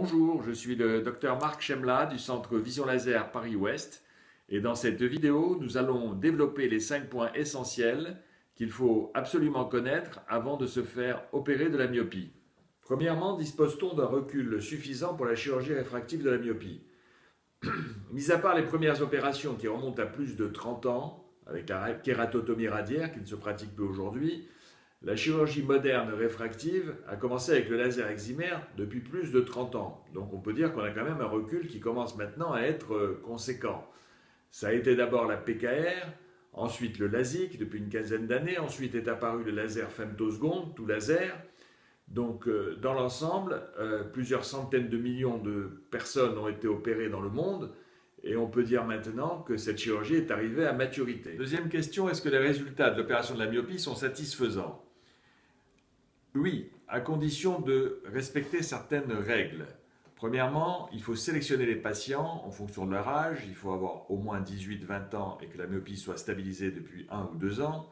Bonjour, je suis le docteur Marc Chemla du centre Vision Laser Paris-Ouest et dans cette vidéo, nous allons développer les 5 points essentiels qu'il faut absolument connaître avant de se faire opérer de la myopie. Premièrement, dispose-t-on d'un recul suffisant pour la chirurgie réfractive de la myopie? Mis à part les premières opérations qui remontent à plus de 30 ans, avec la kératotomie radiaire qui ne se pratique plus aujourd'hui, la chirurgie moderne réfractive a commencé avec le laser excimer depuis plus de 30 ans. Donc on peut dire qu'on a quand même un recul qui commence maintenant à être conséquent. Ça a été d'abord la PKR, ensuite le LASIK depuis une quinzaine d'années, ensuite est apparu le laser femtoseconde, tout laser. Donc dans l'ensemble, plusieurs centaines de millions de personnes ont été opérées dans le monde et on peut dire maintenant que cette chirurgie est arrivée à maturité. Deuxième question, est-ce que les résultats de l'opération de la myopie sont satisfaisants? Oui, à condition de respecter certaines règles. Premièrement, il faut sélectionner les patients en fonction de leur âge. Il faut avoir au moins 18-20 ans et que la myopie soit stabilisée depuis 1 ou 2 ans.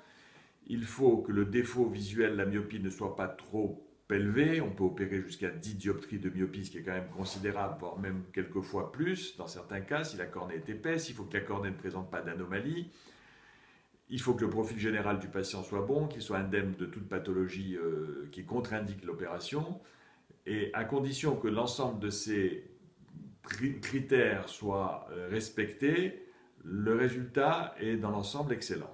Il faut que le défaut visuel de la myopie ne soit pas trop élevé. On peut opérer jusqu'à 10 dioptries de myopie, ce qui est quand même considérable, voire même quelquefois plus. Dans certains cas, si la cornée est épaisse, il faut que la cornée ne présente pas d'anomalie. Il faut que le profil général du patient soit bon, qu'il soit indemne de toute pathologie qui contre-indique l'opération. Et à condition que l'ensemble de ces critères soient respectés, le résultat est dans l'ensemble excellent.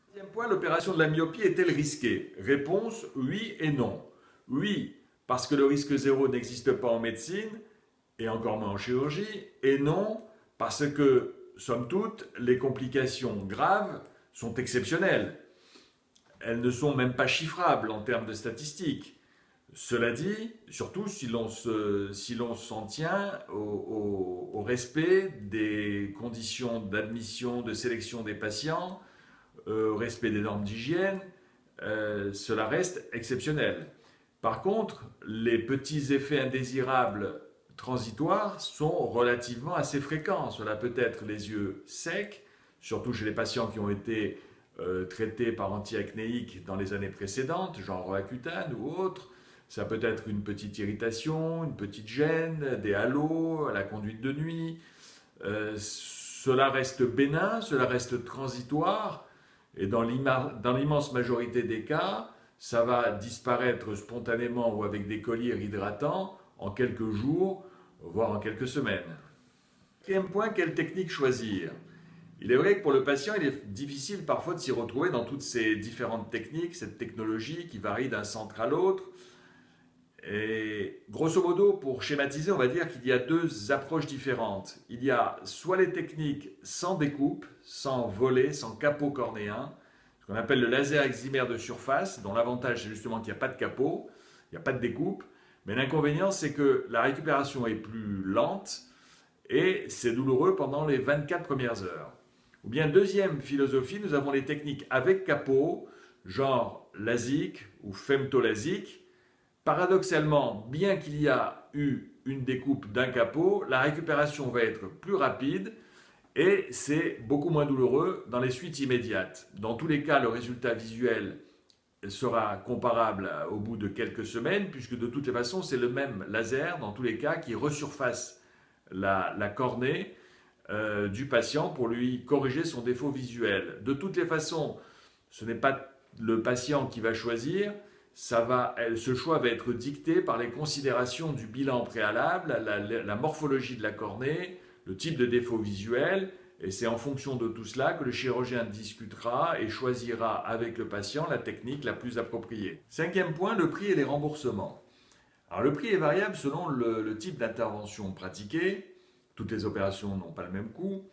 Deuxième point, l'opération de la myopie est-elle risquée? Réponse, oui et non. Oui, parce que le risque zéro n'existe pas en médecine, et encore moins en chirurgie, et non, parce que, somme toute, les complications graves sont exceptionnelles. Elles ne sont même pas chiffrables en termes de statistiques. Cela dit, surtout si l'on s'en tient au respect des conditions d'admission, de sélection des patients, au respect des normes d'hygiène, cela reste exceptionnel. Par contre, les petits effets indésirables transitoires sont relativement assez fréquents. Cela peut être les yeux secs, surtout chez les patients qui ont été traités par antiacnéiques dans les années précédentes, genre Roaccutane ou autre. Ça peut être une petite irritation, une petite gêne, des halos à la conduite de nuit. Cela reste bénin, cela reste transitoire, et dans l'immense majorité des cas, ça va disparaître spontanément ou avec des collyres hydratants en quelques jours, voire en quelques semaines. Quatrième point, quelle technique choisir? Il est vrai que pour le patient, il est difficile parfois de s'y retrouver dans toutes ces différentes techniques, cette technologie qui varie d'un centre à l'autre. Et grosso modo, pour schématiser, on va dire qu'il y a deux approches différentes. Il y a soit les techniques sans découpe, sans volet, sans capot cornéen, ce qu'on appelle le laser excimer de surface, dont l'avantage c'est justement qu'il n'y a pas de capot, il n'y a pas de découpe, mais l'inconvénient c'est que la récupération est plus lente et c'est douloureux pendant les 24 premières heures. Ou bien deuxième philosophie, nous avons les techniques avec capot, genre LASIK ou femtolasique. Paradoxalement, bien qu'il y a eu une découpe d'un capot, la récupération va être plus rapide et c'est beaucoup moins douloureux dans les suites immédiates. Dans tous les cas, le résultat visuel sera comparable au bout de quelques semaines, puisque de toutes les façons, c'est le même laser, dans tous les cas, qui resurface la cornée du patient pour lui corriger son défaut visuel. De toutes les façons, ce n'est pas le patient qui va choisir, ce choix va être dicté par les considérations du bilan préalable, la morphologie de la cornée, le type de défaut visuel, et c'est en fonction de tout cela que le chirurgien discutera et choisira avec le patient la technique la plus appropriée. Cinquième point, le prix et les remboursements. Alors le prix est variable selon le type d'intervention pratiquée. Toutes les opérations n'ont pas le même coût.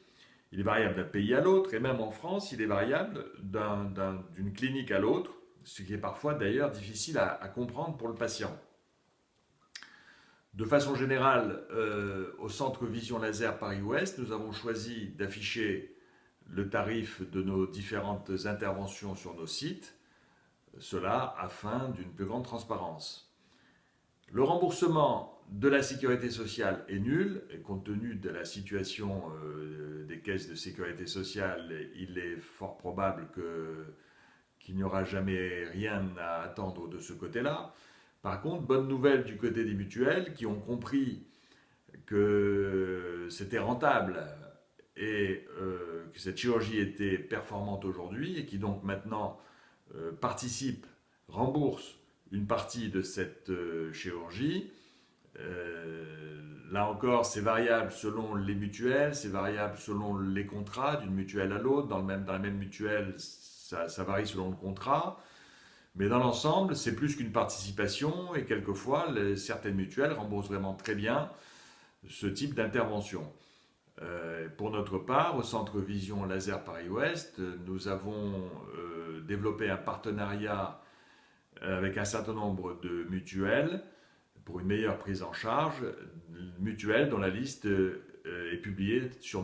Il est variable d'un pays à l'autre, et même en France, il est variable d'une clinique à l'autre, ce qui est parfois d'ailleurs difficile à comprendre pour le patient. De façon générale, au centre Vision Laser Paris-Ouest, nous avons choisi d'afficher le tarif de nos différentes interventions sur nos sites, cela afin d'une plus grande transparence. Le remboursement de la sécurité sociale est nul, et compte tenu de la situation des caisses de sécurité sociale, il est fort probable qu'il n'y aura jamais rien à attendre de ce côté-là. Par contre, bonne nouvelle du côté des mutuelles qui ont compris que c'était rentable et que cette chirurgie était performante aujourd'hui et qui donc maintenant participe, rembourse une partie de cette chirurgie. Là encore, c'est variable selon les mutuelles, c'est variable selon les contrats d'une mutuelle à l'autre. Dans la même mutuelle, ça varie selon le contrat. Mais dans l'ensemble, c'est plus qu'une participation et quelquefois, certaines mutuelles remboursent vraiment très bien ce type d'intervention. Pour notre part, au Centre Vision Laser Paris-Ouest, nous avons développé un partenariat avec un certain nombre de mutuelles pour une meilleure prise en charge, mutuelle dont la liste est publiée sur